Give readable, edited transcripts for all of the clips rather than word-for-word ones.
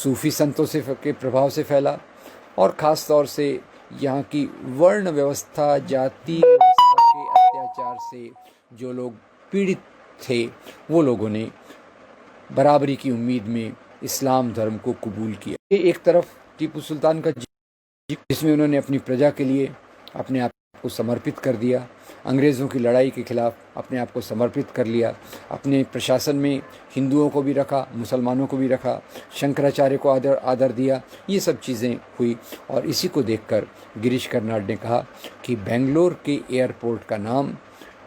सूफी संतों से के प्रभाव से फैला, और ख़ास तौर से यहाँ की वर्ण व्यवस्था, जाति व्यवस्था के अत्याचार से जो लोग पीड़ित थे, वो लोगों ने बराबरी की उम्मीद में इस्लाम धर्म को कबूल किया। ये एक तरफ टीपू सुल्तान का जिसमें उन्होंने अपनी प्रजा के लिए अपने आप को समर्पित कर दिया, अंग्रेज़ों की लड़ाई के खिलाफ अपने आप को समर्पित कर लिया, अपने प्रशासन में हिंदुओं को भी रखा, मुसलमानों को भी रखा, शंकराचार्य को आदर दिया, ये सब चीज़ें हुई। और इसी को देखकर गिरीश कर्नाड ने कहा कि बेंगलोर के एयरपोर्ट का नाम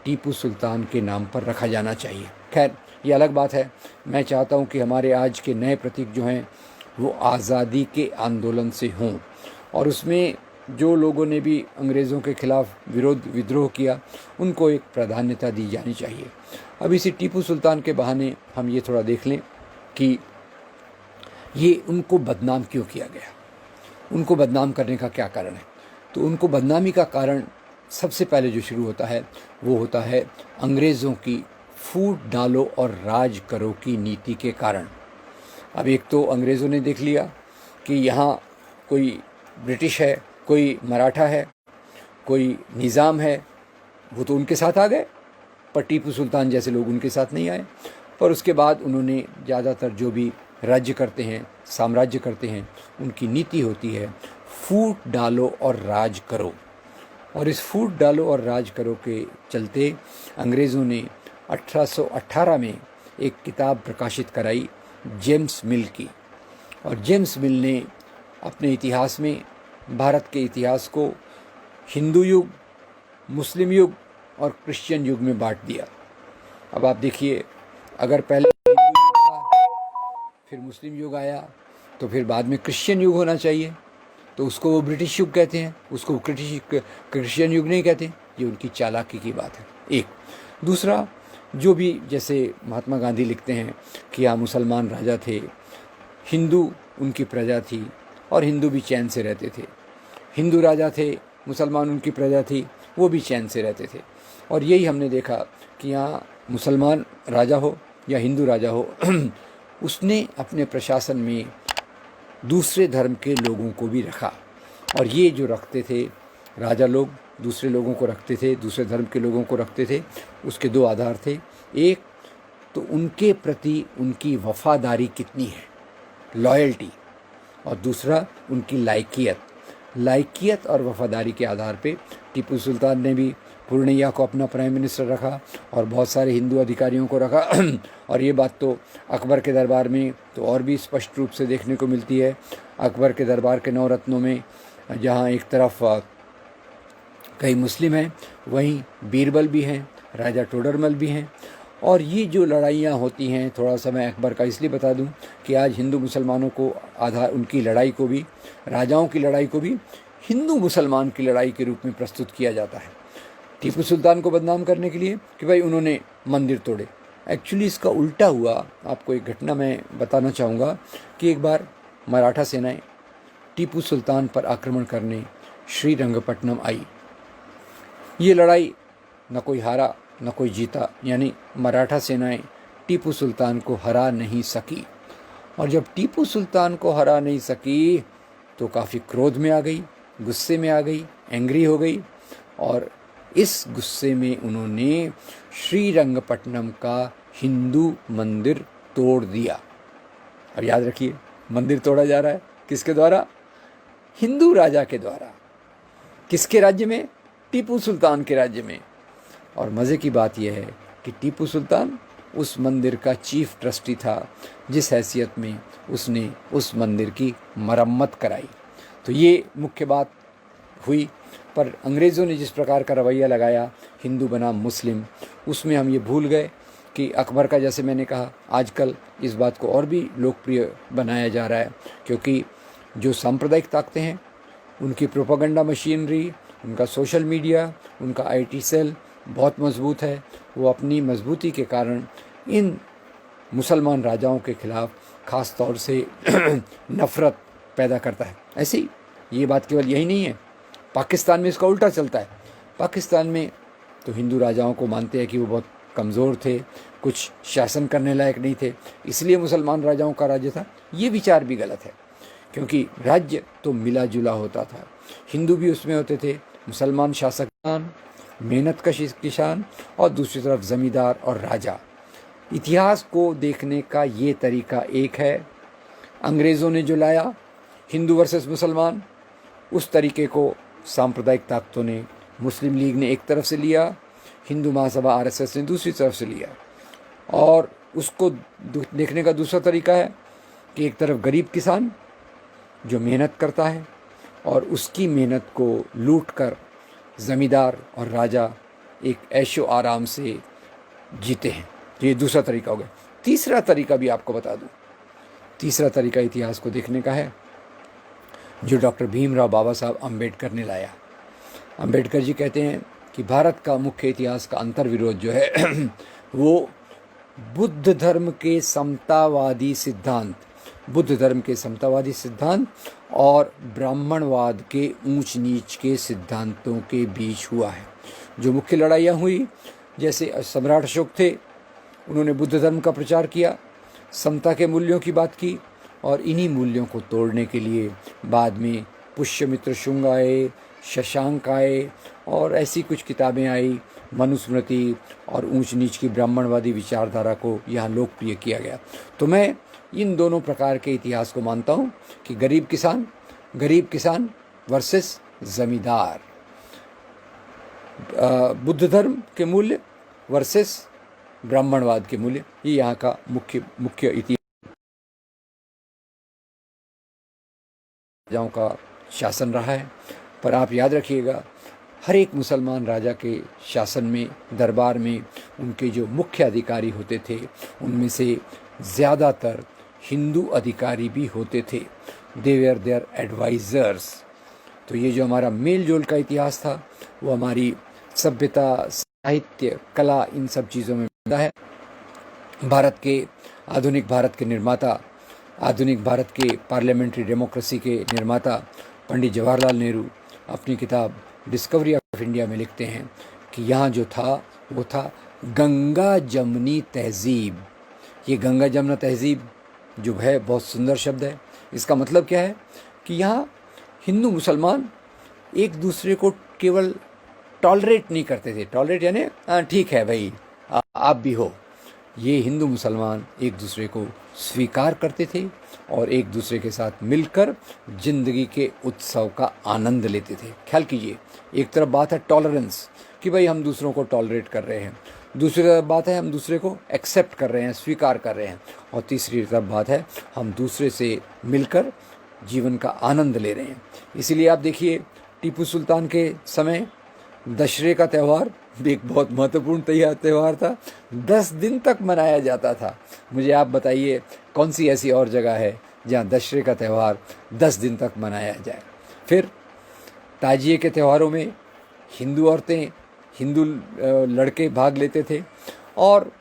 टीपू सुल्तान के नाम पर रखा जाना चाहिए। खैर, ये अलग बात है। मैं चाहता हूँ कि हमारे आज के नए प्रतीक जो हैं वो आज़ादी के आंदोलन से हों, और उसमें जो लोगों ने भी अंग्रेज़ों के खिलाफ विद्रोह किया उनको एक प्राधान्यता दी जानी चाहिए। अब इसी टीपू सुल्तान के बहाने हम ये थोड़ा देख लें कि ये उनको बदनाम क्यों किया गया, उनको बदनाम करने का क्या कारण है। तो उनको बदनामी का कारण सबसे पहले जो शुरू होता है वो होता है अंग्रेज़ों की फूट डालो और राज करो की नीति के कारण। अब एक तो अंग्रेज़ों ने देख लिया कि यहाँ कोई ब्रिटिश है, कोई मराठा है, कोई निज़ाम है, वो तो उनके साथ आ गए, पर टीपू सुल्तान जैसे लोग उनके साथ नहीं आए। पर उसके बाद उन्होंने ज़्यादातर जो भी राज्य करते हैं, साम्राज्य करते हैं, उनकी नीति होती है फूट डालो और राज करो। और इस फूट डालो और राज करो के चलते अंग्रेज़ों ने 1818 में एक किताब प्रकाशित कराई जेम्स मिल की, और जेम्स मिल ने अपने इतिहास में भारत के इतिहास को हिंदू युग, मुस्लिम युग और क्रिश्चियन युग में बांट दिया। अब आप देखिए, अगर पहले हिंदू युग था, फिर मुस्लिम युग आया, तो फिर बाद में क्रिश्चियन युग होना चाहिए, तो उसको वो ब्रिटिश युग कहते हैं, उसको क्रिश्चियन युग नहीं कहते। ये उनकी चालाकी की बात है। एक दूसरा, जो भी जैसे महात्मा गांधी लिखते हैं कि यहाँ मुसलमान राजा थे, हिंदू उनकी प्रजा थी, और हिंदू भी चैन से रहते थे। हिंदू राजा थे, मुसलमान उनकी प्रजा थी, वो भी चैन से रहते थे। और यही हमने देखा कि यहाँ मुसलमान राजा हो या हिंदू राजा हो उसने अपने प्रशासन में दूसरे धर्म के लोगों को भी रखा। और ये जो रखते थे राजा लोग, दूसरे लोगों को रखते थे, दूसरे धर्म के लोगों को रखते थे, उसके दो आधार थे। एक तो उनके प्रति उनकी वफादारी कितनी है, लॉयल्टी, और दूसरा उनकी लायकियत और वफादारी के आधार पे टीपू सुल्तान ने भी पूर्णिया को अपना प्राइम मिनिस्टर रखा और बहुत सारे हिंदू अधिकारियों को रखा। और ये बात तो अकबर के दरबार में तो और भी स्पष्ट रूप से देखने को मिलती है। अकबर के दरबार के 9 रत्नों में जहाँ एक तरफ कई मुस्लिम हैं, वहीं बीरबल भी हैं, राजा टोडरमल भी हैं। और ये जो लड़ाइयाँ होती हैं, थोड़ा सा मैं अकबर का इसलिए बता दूं कि आज हिंदू मुसलमानों को आधार, उनकी लड़ाई को भी, राजाओं की लड़ाई को भी हिंदू मुसलमान की लड़ाई के रूप में प्रस्तुत किया जाता है, टीपू सुल्तान को बदनाम करने के लिए कि भाई उन्होंने मंदिर तोड़े। एक्चुअली इसका उल्टा हुआ। आपको एक घटना मैं बताना चाहूँगा कि एक बार मराठा सेनाएं टीपू सुल्तान पर आक्रमण करने श्रीरंगपट्टनम आई। ये लड़ाई न कोई हारा न कोई जीता, यानी मराठा सेनाएं टीपू सुल्तान को हरा नहीं सकी। और जब टीपू सुल्तान को हरा नहीं सकी तो काफ़ी क्रोध में आ गई, गुस्से में आ गई, एंग्री हो गई, और इस गुस्से में उन्होंने श्रीरंगपट्टनम का हिंदू मंदिर तोड़ दिया। अब याद रखिए, मंदिर तोड़ा जा रहा है किसके द्वारा? हिंदू राजा के द्वारा। किसके राज्य में? टीपू सुल्तान के राज्य में। और मज़े की बात यह है कि टीपू सुल्तान उस मंदिर का चीफ ट्रस्टी था, जिस हैसियत में उसने उस मंदिर की मरम्मत कराई। तो ये मुख्य बात हुई। पर अंग्रेज़ों ने जिस प्रकार का रवैया लगाया, हिंदू बनाम मुस्लिम, उसमें हम ये भूल गए कि अकबर का, जैसे मैंने कहा, आजकल इस बात को और भी लोकप्रिय बनाया जा रहा है, क्योंकि जो सांप्रदायिक ताकतें हैं, उनकी प्रोपेगेंडा मशीनरी, उनका सोशल मीडिया, उनका आईटी सेल बहुत मजबूत है। वो अपनी मजबूती के कारण इन मुसलमान राजाओं के खिलाफ ख़ास तौर से नफ़रत पैदा करता है। ऐसे ही ये बात केवल यही नहीं है, पाकिस्तान में इसका उल्टा चलता है। पाकिस्तान में तो हिंदू राजाओं को मानते हैं कि वो बहुत कमज़ोर थे, कुछ शासन करने लायक नहीं थे, इसलिए मुसलमान राजाओं का राज्य था। ये विचार भी गलत है, क्योंकि राज्य तो मिला जुला होता था। हिंदू भी उसमें होते थे, मुसलमान शासक, मेहनत कश किसान, और दूसरी तरफ ज़मींदार और राजा। इतिहास को देखने का ये तरीका एक है। अंग्रेज़ों ने जो लाया हिंदू वर्सेस मुसलमान, उस तरीके को सांप्रदायिक ताकतों ने, मुस्लिम लीग ने एक तरफ से लिया, हिंदू महासभा आरएसएस ने दूसरी तरफ से लिया। और उसको देखने का दूसरा तरीका है कि एक तरफ गरीब किसान जो मेहनत करता है और उसकी मेहनत को लूट कर ज़मींदार और राजा एक ऐशो आराम से जीते हैं। ये दूसरा तरीका हो गया। तीसरा तरीका भी आपको बता दूं। तीसरा तरीका इतिहास को देखने का है जो डॉक्टर भीमराव बाबा साहब अम्बेडकर ने लाया। अम्बेडकर जी कहते हैं कि भारत का मुख्य इतिहास का अंतर्विरोध जो है वो बुद्ध धर्म के समतावादी सिद्धांत, बुद्ध धर्म के समतावादी सिद्धांत और ब्राह्मणवाद के ऊंच नीच के सिद्धांतों के बीच हुआ है। जो मुख्य लड़ाइयाँ हुई, जैसे सम्राट अशोक थे, उन्होंने बुद्ध धर्म का प्रचार किया, समता के मूल्यों की बात की, और इन्हीं मूल्यों को तोड़ने के लिए बाद में पुष्यमित्र शुंग आए, शशांक आए, और ऐसी कुछ किताबें आई, मनुस्मृति, और ऊंच नीच की ब्राह्मणवादी विचारधारा को यहाँ लोकप्रिय किया गया। तो मैं इन दोनों प्रकार के इतिहास को मानता हूँ कि गरीब किसान वर्सेस ज़मींदार, बुद्ध धर्म के मूल्य वर्सेस ब्राह्मणवाद के मूल्य, ये यहाँ का मुख्य इतिहास राजाओं का शासन रहा है। पर आप याद रखिएगा, हर एक मुसलमान राजा के शासन में, दरबार में, उनके जो मुख्य अधिकारी होते थे उनमें से ज़्यादातर हिंदू अधिकारी भी होते थे। They were their advisers. तो ये जो हमारा मेल जोल का इतिहास था वो हमारी सभ्यता, साहित्य, कला, इन सब चीज़ों में है। आधुनिक भारत के निर्माता, आधुनिक भारत के पार्लियामेंट्री डेमोक्रेसी के निर्माता पंडित जवाहरलाल नेहरू अपनी किताब डिस्कवरी ऑफ इंडिया में लिखते हैं कि यहाँ जो था वो था गंगा जमनी तहज़ीब। ये गंगा जमुना तहज़ीब जो है बहुत सुंदर शब्द है। इसका मतलब क्या है कि यहाँ हिंदू मुसलमान एक दूसरे को केवल टॉलरेट नहीं करते थे। टॉलरेट यानी ठीक है भाई, आप भी हो। ये हिंदू मुसलमान एक दूसरे को स्वीकार करते थे और एक दूसरे के साथ मिलकर ज़िंदगी के उत्सव का आनंद लेते थे। ख्याल कीजिए, एक तरफ बात है टॉलरेंस कि भाई हम दूसरों को टॉलरेट कर रहे हैं, दूसरी तरफ बात है हम दूसरे को एक्सेप्ट कर रहे हैं, स्वीकार कर रहे हैं, और तीसरी तरफ बात है हम दूसरे से मिलकर जीवन का आनंद ले रहे हैं। इसीलिए आप देखिए, टीपू सुल्तान के समय दशहरे का त्यौहार भी एक बहुत महत्वपूर्ण त्यौहार था। 10 दिन तक मनाया जाता था। मुझे आप बताइए कौन सी ऐसी और जगह है जहाँ दशहरे का त्यौहार 10 दिन तक मनाया जाए। फिर ताजिए के त्योहारों में हिंदू औरतें, हिंदू लड़के भाग लेते थे, और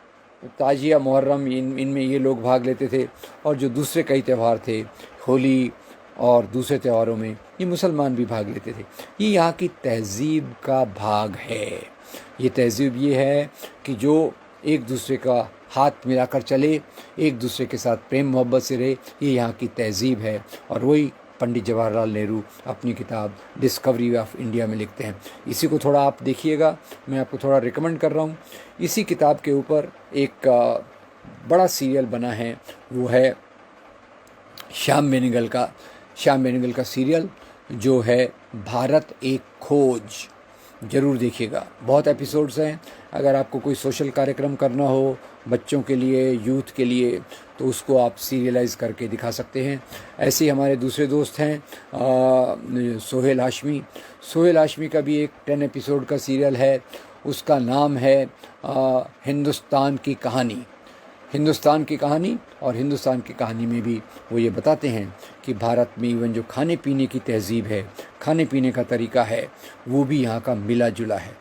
ताजिया, मुहर्रम, इनमें ये लोग भाग लेते थे। और जो दूसरे कई त्यौहार थे, होली और दूसरे त्योहारों में, ये मुसलमान भी भाग लेते थे। ये यहाँ की तहज़ीब का भाग है। ये तहज़ीब ये है कि जो एक दूसरे का हाथ मिलाकर चले, एक दूसरे के साथ प्रेम मोहब्बत से रहे, ये यहाँ की तहज़ीब है। और वही पंडित जवाहरलाल नेहरू अपनी किताब डिस्कवरी ऑफ इंडिया में लिखते हैं। इसी को थोड़ा आप देखिएगा, मैं आपको थोड़ा रिकमेंड कर रहा हूँ। इसी किताब के ऊपर एक बड़ा सीरियल बना है, वो है श्याम बेनेगल का सीरियल जो है भारत एक खोज। ज़रूर देखिएगा, बहुत एपिसोड्स हैं। अगर आपको कोई सोशल कार्यक्रम करना हो बच्चों के लिए, यूथ के लिए, तो उसको आप सीरियलाइज करके दिखा सकते हैं। ऐसे ही हमारे दूसरे दोस्त हैं सोहेल हाशमी का भी एक 10 एपिसोड का सीरियल है। उसका नाम है हिंदुस्तान की कहानी। और हिंदुस्तान की कहानी में भी वो ये बताते हैं कि भारत में इवन जो खाने पीने की तहज़ीब है, खाने पीने का तरीका है, वो भी यहाँ का मिला जुला है।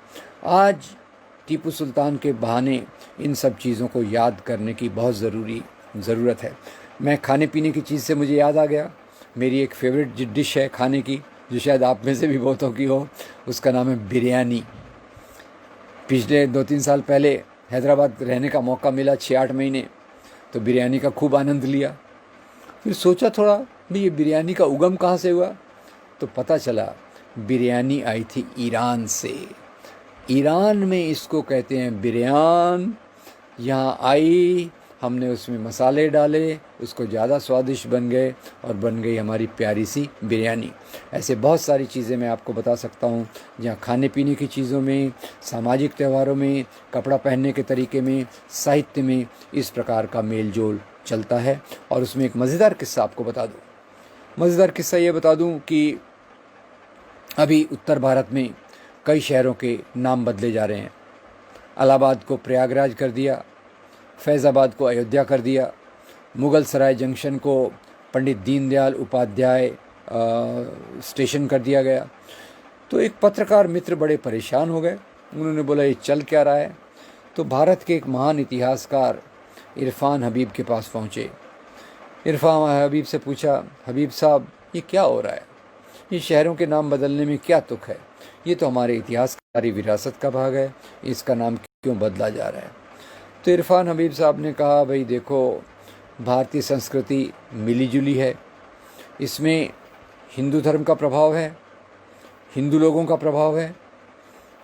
आज टीपू सुल्तान के बहाने इन सब चीज़ों को याद करने की बहुत ज़रूरत है। मैं खाने पीने की चीज़ से मुझे याद आ गया, मेरी एक फेवरेट डिश है खाने की, जो शायद आप में से भी बहुतों की हो। उसका नाम है बिरयानी। पिछले 2-3 साल पहले हैदराबाद रहने का मौका मिला 6-8 महीने, तो बिरयानी का खूब आनंद लिया। फिर सोचा थोड़ा भाई ये बिरयानी का उगम कहाँ से हुआ, तो पता चला बिरयानी आई थी ईरान से। ईरान में इसको कहते हैं बिरयान। यहाँ आई, हमने उसमें मसाले डाले, उसको ज़्यादा स्वादिष्ट बन गए और बन गई हमारी प्यारी सी बिरयानी। ऐसे बहुत सारी चीज़ें मैं आपको बता सकता हूँ, जहाँ खाने पीने की चीज़ों में, सामाजिक त्योहारों में, कपड़ा पहनने के तरीके में, साहित्य में इस प्रकार का मेल जोल चलता है। और उसमें एक मज़ेदार किस्सा आपको बता दूँ। मज़ेदार किस्सा ये बता दूँ कि अभी उत्तर भारत में कई शहरों के नाम बदले जा रहे हैं। इलाहाबाद को प्रयागराज कर दिया, फैज़ाबाद को अयोध्या कर दिया, मुग़ल सराय जंक्शन को पंडित दीनदयाल उपाध्याय स्टेशन कर दिया गया। तो एक पत्रकार मित्र बड़े परेशान हो गए। उन्होंने बोला ये चल क्या रहा है। तो भारत के एक महान इतिहासकार इरफान हबीब के पास पहुँचे। इरफान हबीब से पूछा, हबीब साहब ये क्या हो रहा है, ये शहरों के नाम बदलने में क्या तुक है, ये तो हमारे इतिहास की विरासत का भाग है, इसका नाम क्यों बदला जा रहा है। तो इरफान हबीब साहब ने कहा, भाई देखो भारतीय संस्कृति मिली जुली है, इसमें हिंदू धर्म का प्रभाव है, हिंदू लोगों का प्रभाव है,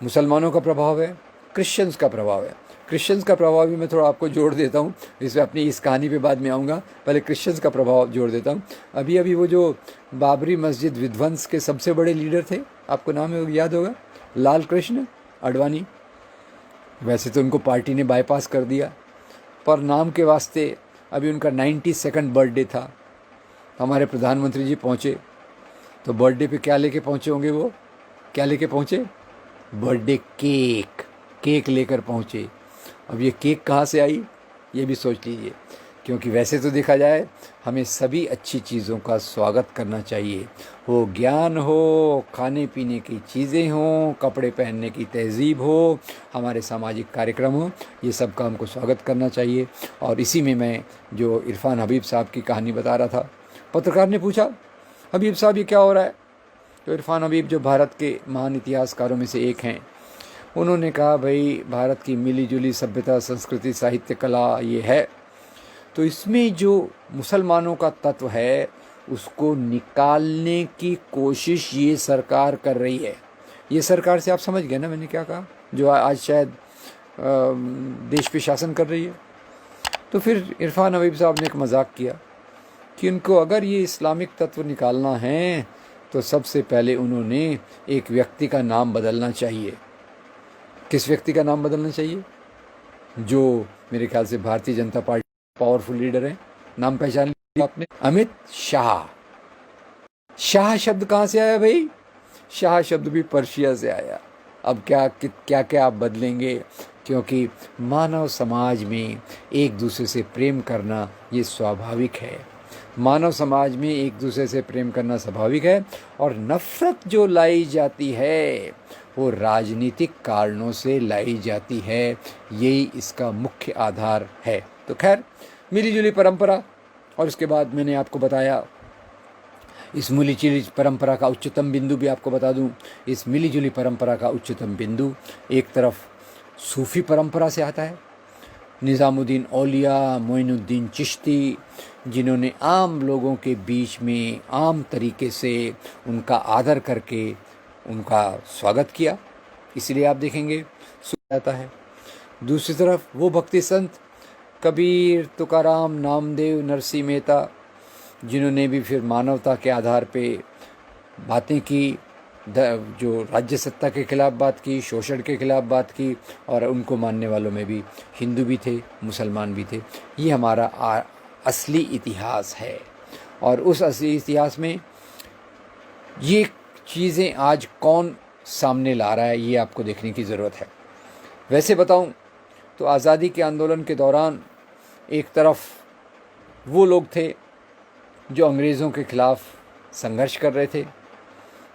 मुसलमानों का प्रभाव है, क्रिश्चियंस का प्रभाव है। क्रिश्चियंस का प्रभाव भी मैं थोड़ा आपको जोड़ देता हूँ, इसमें अपनी इस कहानी पे बाद में आऊँगा, पहले क्रिश्चियंस का प्रभाव जोड़ देता हूँ। अभी वो जो बाबरी मस्जिद विध्वंस के सबसे बड़े लीडर थे, आपको नाम याद होगा, लाल कृष्ण आडवाणी। वैसे तो उनको पार्टी ने बाईपास कर दिया, पर नाम के वास्ते अभी उनका 92nd बर्थडे था। हमारे प्रधानमंत्री जी पहुँचे, तो बर्थडे पे क्या लेके पहुँचे होंगे, वो क्या लेके पहुँचे, बर्थडे केक लेकर पहुँचे। अब ये केक कहाँ से आई, ये भी सोच लीजिए, क्योंकि वैसे तो देखा जाए हमें सभी अच्छी चीज़ों का स्वागत करना चाहिए, हो ज्ञान हो, खाने पीने की चीज़ें हों, कपड़े पहनने की तहज़ीब हो, हमारे सामाजिक कार्यक्रम हो, ये सब का हमको स्वागत करना चाहिए। और इसी में मैं जो इरफान हबीब साहब की कहानी बता रहा था, पत्रकार ने पूछा, हबीब साहब ये क्या हो रहा है। तो इरफान हबीब जो भारत के महान इतिहासकारों में से एक हैं, उन्होंने कहा, भाई भारत की मिली जुली सभ्यता, संस्कृति, साहित्य, कला ये है, तो इसमें जो मुसलमानों का तत्व है उसको निकालने की कोशिश ये सरकार कर रही है। ये सरकार से आप समझ गए ना मैंने क्या कहा, जो आज शायद देश पे शासन कर रही है। तो फिर इरफान हबीब साहब ने एक मजाक किया कि उनको अगर ये इस्लामिक तत्व निकालना है तो सबसे पहले उन्होंने एक व्यक्ति का नाम बदलना चाहिए। किस व्यक्ति का नाम बदलना चाहिए, जो मेरे ख्याल से Bharatiya Janata party powerful leader है, नाम पहचान लिया आपने, अमित शाह। शाह शब्द कहाँ से आया भाई, शाह शब्द भी पर्शिया से आया। अब क्या क्या आप बदलेंगे, क्योंकि मानव समाज में एक दूसरे से प्रेम करना ये स्वाभाविक है। मानव समाज में एक दूसरे से प्रेम करना स्वाभाविक है, और नफ़रत जो लाई जाती है वो राजनीतिक कारणों से लाई जाती है, यही इसका मुख्य आधार है। तो खैर, मिली जुली परंपरा, और उसके बाद मैंने आपको बताया इस मिली जुली परंपरा का उच्चतम बिंदु भी आपको बता दूं। इस मिली जुली परंपरा का उच्चतम बिंदु एक तरफ सूफ़ी परंपरा से आता है, निज़ामुद्दीन औलिया, मोइनुद्दीन चिश्ती, जिन्होंने आम लोगों के बीच में आम तरीके से उनका आदर करके उनका स्वागत किया, इसलिए आप देखेंगे आता है। दूसरी तरफ वो भक्ति संत कबीर, तुकाराम, नामदेव, नरसिंह मेहता, जिन्होंने भी फिर मानवता के आधार पे बातें की, जो राज्य सत्ता के खिलाफ बात की, शोषण के खिलाफ बात की, और उनको मानने वालों में भी हिंदू भी थे, मुसलमान भी थे। ये हमारा असली इतिहास है, और उस असली इतिहास में ये चीज़ें आज कौन सामने ला रहा है, ये आपको देखने की ज़रूरत है। वैसे बताऊं तो आज़ादी के आंदोलन के दौरान एक तरफ वो लोग थे जो अंग्रेज़ों के खिलाफ संघर्ष कर रहे थे,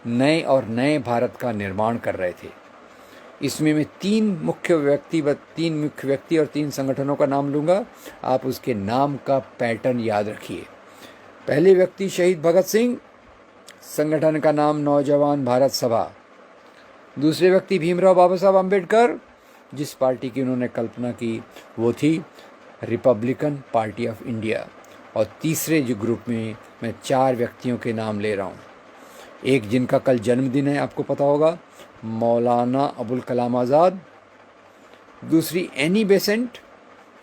नए भारत का निर्माण कर रहे थे। इसमें मैं तीन मुख्य व्यक्ति और 3 संगठनों का नाम लूँगा, आप उसके नाम का पैटर्न याद रखिए। पहले व्यक्ति शहीद भगत सिंह, संगठन का नाम नौजवान भारत सभा। दूसरे व्यक्ति भीमराव बाबा साहब अम्बेडकर, जिस पार्टी की उन्होंने कल्पना की वो थी रिपब्लिकन पार्टी ऑफ इंडिया। और तीसरे जो ग्रुप में मैं 4 व्यक्तियों के नाम ले रहा हूँ। एक जिनका कल जन्मदिन है, आपको पता होगा, मौलाना अबुल कलाम आज़ाद, दूसरी एनी बेसेंट,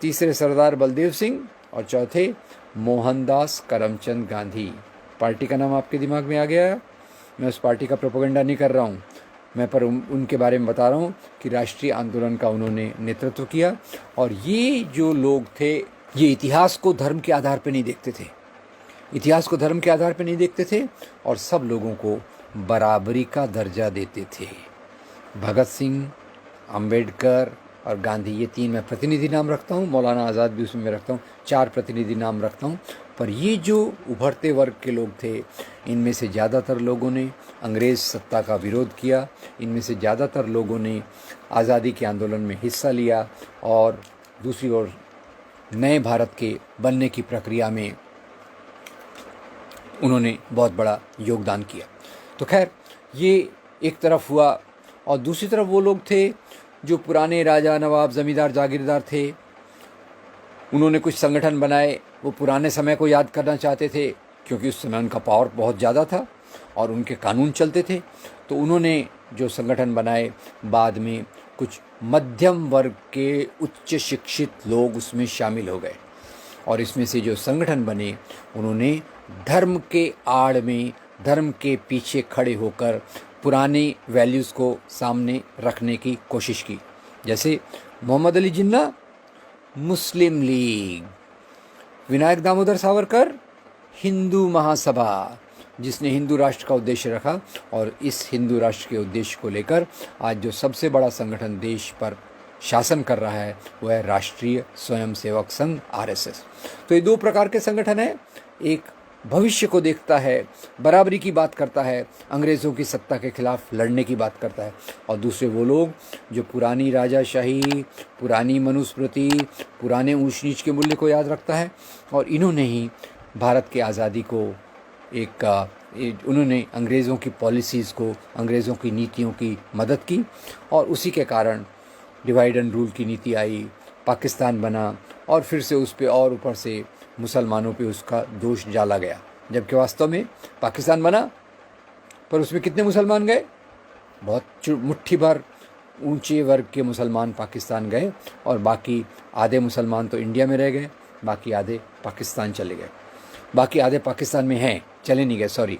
तीसरे सरदार बलदेव सिंह और चौथे मोहनदास करमचंद गांधी। पार्टी का नाम आपके दिमाग में आ गया है? मैं उस पार्टी का प्रोपेगेंडा नहीं कर रहा हूँ, मैं पर उनके बारे में बता रहा हूँ कि राष्ट्रीय आंदोलन का उन्होंने नेतृत्व किया। और ये जो लोग थे ये इतिहास को धर्म के आधार पर नहीं देखते थे, इतिहास को धर्म के आधार पर नहीं देखते थे और सब लोगों को बराबरी का दर्जा देते थे। भगत सिंह, अंबेडकर और गांधी, ये 3 मैं प्रतिनिधि नाम रखता हूँ, मौलाना आज़ाद भी उसमें मैं रखता हूँ, 4 प्रतिनिधि नाम रखता हूँ। पर ये जो उभरते वर्ग के लोग थे, इनमें से ज़्यादातर लोगों ने अंग्रेज़ सत्ता का विरोध किया, इनमें से ज़्यादातर लोगों ने आज़ादी के आंदोलन में हिस्सा लिया और दूसरी ओर नए भारत के बनने की प्रक्रिया में उन्होंने बहुत बड़ा योगदान किया। तो खैर ये एक तरफ हुआ। और दूसरी तरफ वो लोग थे जो पुराने राजा, नवाब, ज़मींदार, जागीरदार थे। उन्होंने कुछ संगठन बनाए, वो पुराने समय को याद करना चाहते थे क्योंकि उस समय उनका पावर बहुत ज़्यादा था और उनके कानून चलते थे। तो उन्होंने जो संगठन बनाए, बाद में कुछ मध्यम वर्ग के उच्च शिक्षित लोग उसमें शामिल हो गए और इसमें से जो संगठन बने उन्होंने धर्म के आड़ में, धर्म के पीछे खड़े होकर पुरानी वैल्यूज़ को सामने रखने की कोशिश की। जैसे मोहम्मद अली जिन्ना, मुस्लिम लीग, विनायक दामोदर सावरकर, हिंदू महासभा, जिसने हिंदू राष्ट्र का उद्देश्य रखा। और इस हिंदू राष्ट्र के उद्देश्य को लेकर आज जो सबसे बड़ा संगठन देश पर शासन कर रहा है वो है राष्ट्रीय स्वयंसेवक संघ, RSS। तो ये 2 प्रकार के संगठन हैं। एक भविष्य को देखता है, बराबरी की बात करता है, अंग्रेज़ों की सत्ता के खिलाफ लड़ने की बात करता है, और दूसरे वो लोग जो पुरानी राजाशाही, पुरानी मनुस्मृति, पुराने ऊंच नीच के मूल्य को याद रखता है। और इन्होंने ही भारत की आज़ादी को उन्होंने अंग्रेज़ों की पॉलिसीज़ को, अंग्रेज़ों की नीतियों की मदद की और उसी के कारण डिवाइड एंड रूल की नीति आई, पाकिस्तान बना और फिर से उस पर और ऊपर से मुसलमानों पे उसका दोष डाला गया। जबकि वास्तव में पाकिस्तान बना पर उसमें कितने मुसलमान गए? बहुत मुट्ठी भर ऊंचे वर्ग के मुसलमान पाकिस्तान गए और बाकी आधे मुसलमान तो इंडिया में रह गए, बाकी आधे पाकिस्तान चले गए। बाकी आधे पाकिस्तान में हैं, चले नहीं गए, सॉरी।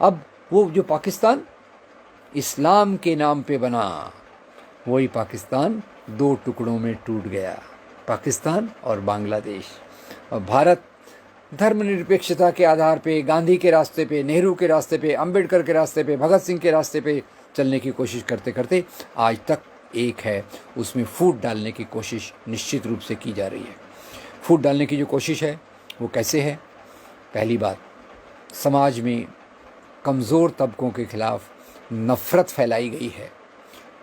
अब वो जो पाकिस्तान इस्लाम के नाम पे बना, वही पाकिस्तान 2 टुकड़ों में टूट गया, पाकिस्तान और बांग्लादेश। और भारत धर्मनिरपेक्षता के आधार पे, गांधी के रास्ते पे, नेहरू के रास्ते पे, अंबेडकर के रास्ते पे, भगत सिंह के रास्ते पे चलने की कोशिश करते करते आज तक एक है, उसमें फूट डालने की कोशिश निश्चित रूप से की जा रही है। फूट डालने की जो कोशिश है वो कैसे है? पहली बात, समाज में कमज़ोर तबकों के खिलाफ नफ़रत फैलाई गई है,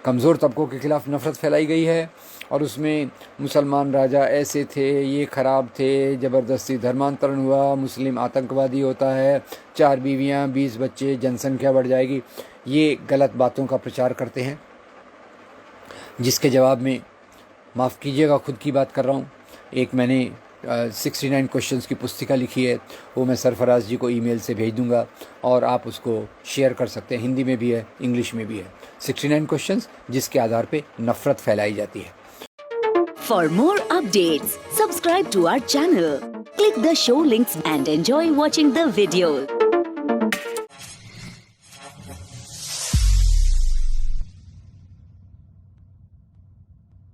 कमज़ोर तबकों के खिलाफ नफ़रत फैलाई गई है और उसमें मुसलमान राजा ऐसे थे, ये ख़राब थे, ज़बरदस्ती धर्मांतरण हुआ, मुस्लिम आतंकवादी होता है, 4 बीवियाँ, 20 बच्चे, जनसंख्या बढ़ जाएगी, ये गलत बातों का प्रचार करते हैं। जिसके जवाब में, माफ़ कीजिएगा खुद की बात कर रहा हूँ, एक मैंने 69 क्वेश्चंस की पुस्तिका लिखी है, वो मैं सरफराज जी को ईमेल से भेज दूंगा और आप उसको शेयर कर सकते हैं। हिंदी में भी है, इंग्लिश में भी है। 69 क्वेश्चंस जिसके आधार पे नफरत फैलाई जाती है। For more updates, subscribe to our channel, click the show links and enjoy watching the videos.